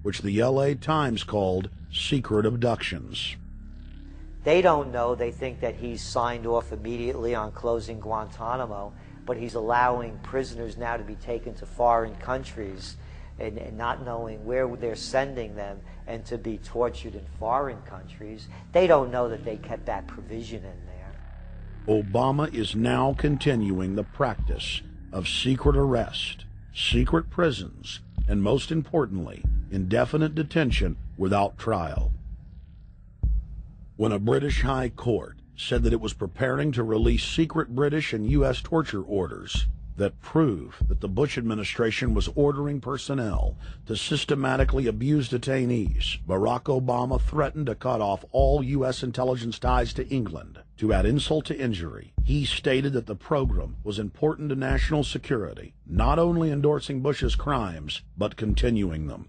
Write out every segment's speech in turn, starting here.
which the LA Times called secret abductions. They don't know. They think that he's signed off immediately on closing Guantanamo, but he's allowing prisoners now to be taken to foreign countries and not knowing where they're sending them and to be tortured in foreign countries. They don't know that they kept that provision in there. Obama is now continuing the practice of secret arrest, secret prisons, and most importantly, indefinite detention without trial. When a British High Court said that it was preparing to release secret British and U.S. torture orders that prove that the Bush administration was ordering personnel to systematically abuse detainees, Barack Obama threatened to cut off all U.S. intelligence ties to England. To add insult to injury, he stated that the program was important to national security, not only endorsing Bush's crimes, but continuing them.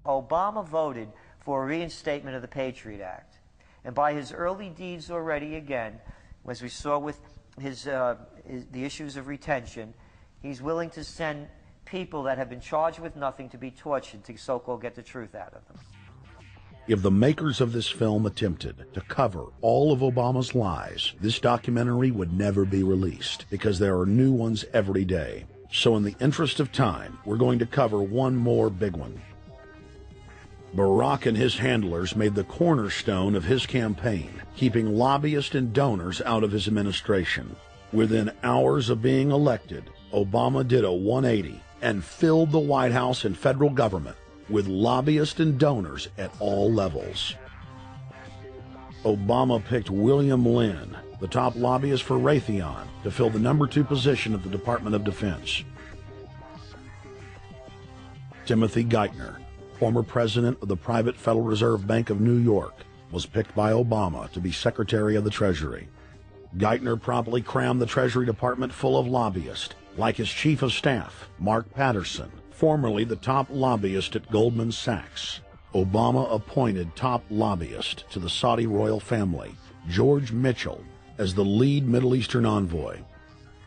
Obama voted for a reinstatement of the Patriot Act. And by his early deeds already, again, as we saw with the issues of retention, he's willing to send people that have been charged with nothing to be tortured to so-called get the truth out of them. If the makers of this film attempted to cover all of Obama's lies, this documentary would never be released because there are new ones every day. So in the interest of time, we're going to cover one more big one. Barack and his handlers made the cornerstone of his campaign, keeping lobbyists and donors out of his administration. Within hours of being elected, Obama did a 180 and filled the White House and federal government with lobbyists and donors at all levels. Obama picked William Lynn, the top lobbyist for Raytheon, to fill the number 2 position at the Department of Defense. Timothy Geithner, former president of the private Federal Reserve Bank of New York, was picked by Obama to be Secretary of the Treasury. Geithner promptly crammed the Treasury Department full of lobbyists, like his chief of staff, Mark Patterson, formerly the top lobbyist at Goldman Sachs. Obama appointed top lobbyist to the Saudi royal family, George Mitchell, as the lead Middle Eastern envoy.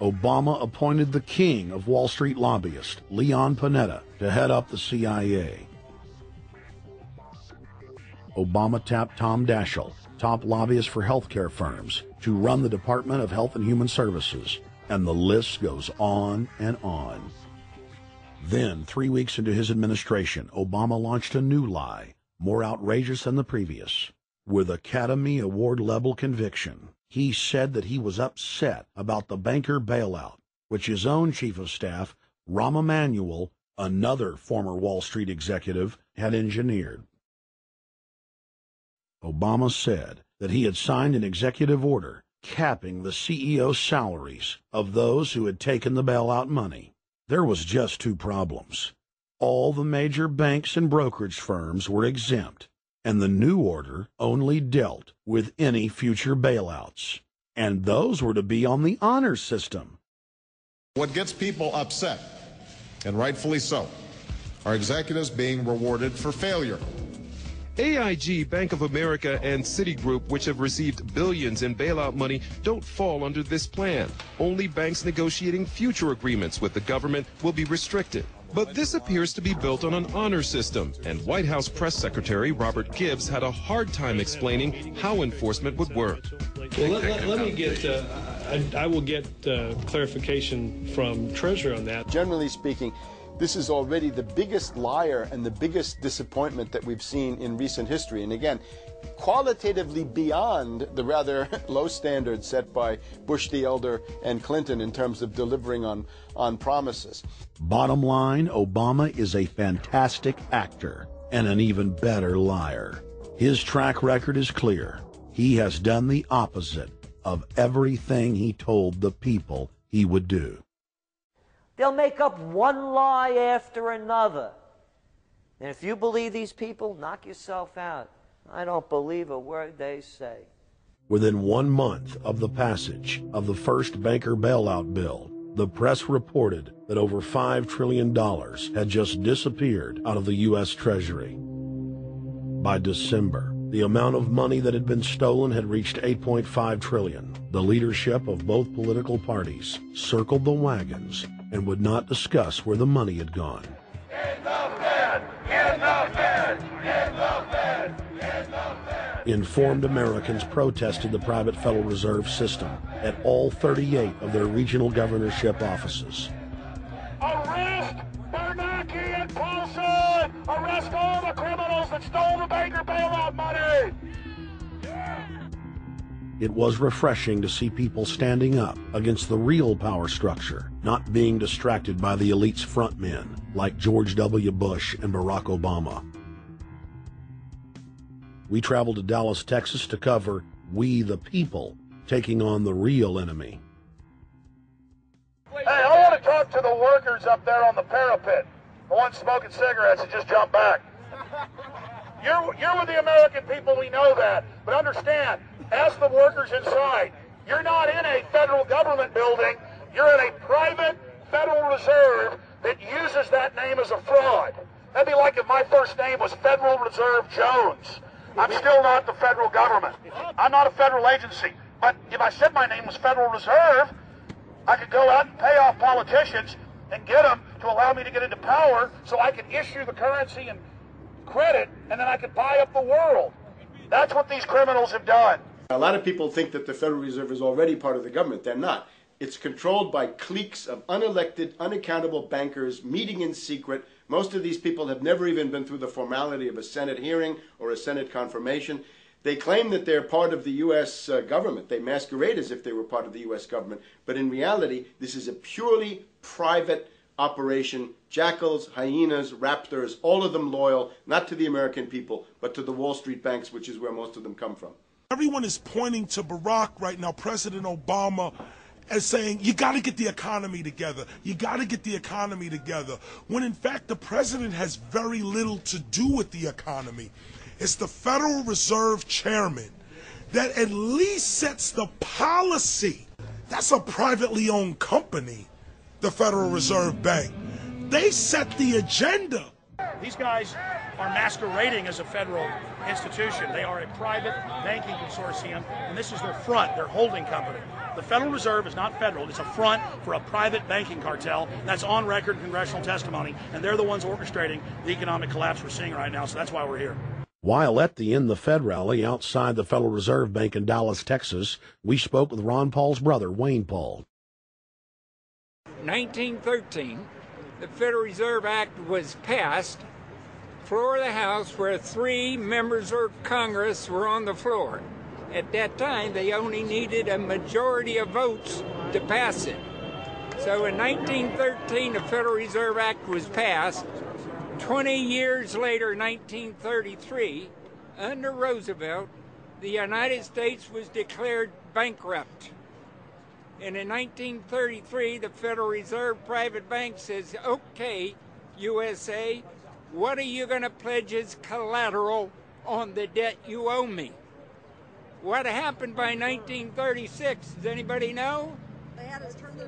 Obama appointed the king of Wall Street lobbyists, Leon Panetta, to head up the CIA. Obama tapped Tom Daschle, top lobbyist for healthcare firms, to run the Department of Health and Human Services, and the list goes on and on. Then, 3 weeks into his administration, Obama launched a new lie, more outrageous than the previous. With Academy Award-level conviction, he said that he was upset about the banker bailout, which his own chief of staff, Rahm Emanuel, another former Wall Street executive, had engineered. Obama said that he had signed an executive order capping the CEO's salaries of those who had taken the bailout money. There was just 2 problems. All the major banks and brokerage firms were exempt, and the new order only dealt with any future bailouts, and those were to be on the honor system. What gets people upset, and rightfully so, are executives being rewarded for failure. AIG, Bank of America, and Citigroup, which have received billions in bailout money, don't fall under this plan. Only banks negotiating future agreements with the government will be restricted. But this appears to be built on an honor system, and White House Press Secretary Robert Gibbs had a hard time explaining how enforcement would work. Well, let me get, I will get clarification from Treasury on that. Generally speaking, this is already the biggest liar and the biggest disappointment that we've seen in recent history. And again, qualitatively beyond the rather low standards set by Bush the Elder and Clinton in terms of delivering on promises. Bottom line, Obama is a fantastic actor and an even better liar. His track record is clear. He has done the opposite of everything he told the people he would do. They'll make up one lie after another. And if you believe these people, knock yourself out. I don't believe a word they say. Within 1 month of the passage of the first banker bailout bill, the press reported that over $5 trillion had just disappeared out of the U.S. Treasury. By December, the amount of money that had been stolen had reached $8.5 trillion. The leadership of both political parties circled the wagons and would not discuss where the money had gone. In the bed! Informed Americans protested the private Federal Reserve System at all 38 of their regional governorship offices. Arrest Bernanke and Paulson! Arrest all the criminals that stole the banker bailout money! It was refreshing to see people standing up against the real power structure, not being distracted by the elite's frontmen like George W. Bush and Barack Obama. We traveled to Dallas, Texas to cover We the People taking on the real enemy. Hey, I want to talk to the workers up there on the parapet. The ones smoking cigarettes that just jumped back. You're with the American people, we know that. But understand, ask the workers inside. You're not in a federal government building. You're in a private Federal Reserve that uses that name as a fraud. That'd be like if my first name was Federal Reserve Jones. I'm still not the federal government. I'm not a federal agency. But if I said my name was Federal Reserve, I could go out and pay off politicians and get them to allow me to get into power so I could issue the currency and credit, and then I could buy up the world. That's what these criminals have done. A lot of people think that the Federal Reserve is already part of the government. They're not. It's controlled by cliques of unelected, unaccountable bankers meeting in secret. Most of these people have never even been through the formality of a Senate hearing or a Senate confirmation. They claim that they're part of the U.S. government. They masquerade as if they were part of the U.S. government. But in reality, this is a purely private operation. Jackals, hyenas, raptors, all of them loyal, not to the American people, but to the Wall Street banks, which is where most of them come from. Everyone is pointing to Barack right now, President Obama, as saying, you got to get the economy together. You got to get the economy together. When in fact, the president has very little to do with the economy. It's the Federal Reserve chairman that at least sets the policy. That's a privately owned company, the Federal Reserve Bank. They set the agenda. These guys are masquerading as a federal institution. They are a private banking consortium, and this is their front, their holding company. The Federal Reserve is not federal. It's a front for a private banking cartel. That's on record in congressional testimony, and they're the ones orchestrating the economic collapse we're seeing right now, so that's why we're here. While at the End the Fed rally outside the Federal Reserve Bank in Dallas, Texas, we spoke with Ron Paul's brother, Wayne Paul. 1913, the Federal Reserve Act was passed, floor of the House, where 3 members of Congress were on the floor. At that time, they only needed a majority of votes to pass it. So in 1913, the Federal Reserve Act was passed. 20 years later, 1933, under Roosevelt, the United States was declared bankrupt. And in 1933, the Federal Reserve Private Bank says, okay, USA, what are you going to pledge as collateral on the debt you owe me? What happened by 1936? Does anybody know?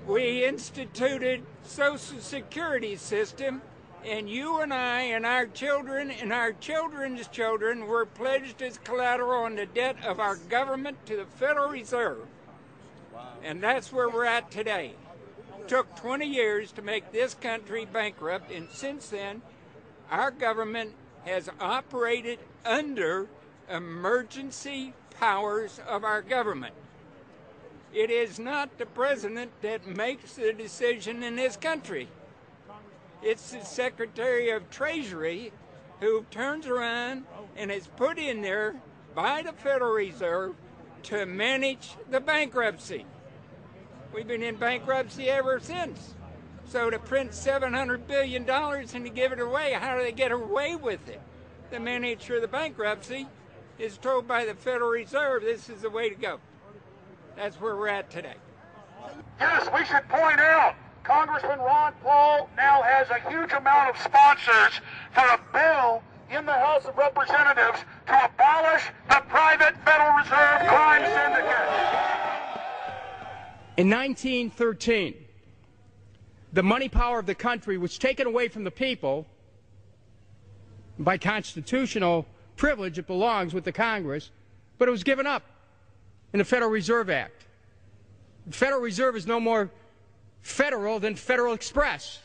We instituted Social Security system, and you and I and our children and our children's children were pledged as collateral on the debt of our government to the Federal Reserve. And that's where we're at today. It took 20 years to make this country bankrupt, and since then, our government has operated under emergency powers of our government. It is not the president that makes the decision in this country. It's the Secretary of Treasury who turns around and is put in there by the Federal Reserve to manage the bankruptcy. We've been in bankruptcy ever since. So to print $700 billion and to give it away, how do they get away with it? The manager of the bankruptcy is told by the Federal Reserve this is the way to go. That's where we're at today. Yes, we should point out, Congressman Ron Paul now has a huge amount of sponsors for a bill in the House of Representatives to abolish the private Federal Reserve crime syndicate. In 1913, the money power of the country was taken away from the people. By constitutional privilege, it belongs with the Congress, but it was given up in the Federal Reserve Act. The Federal Reserve is no more federal than Federal Express.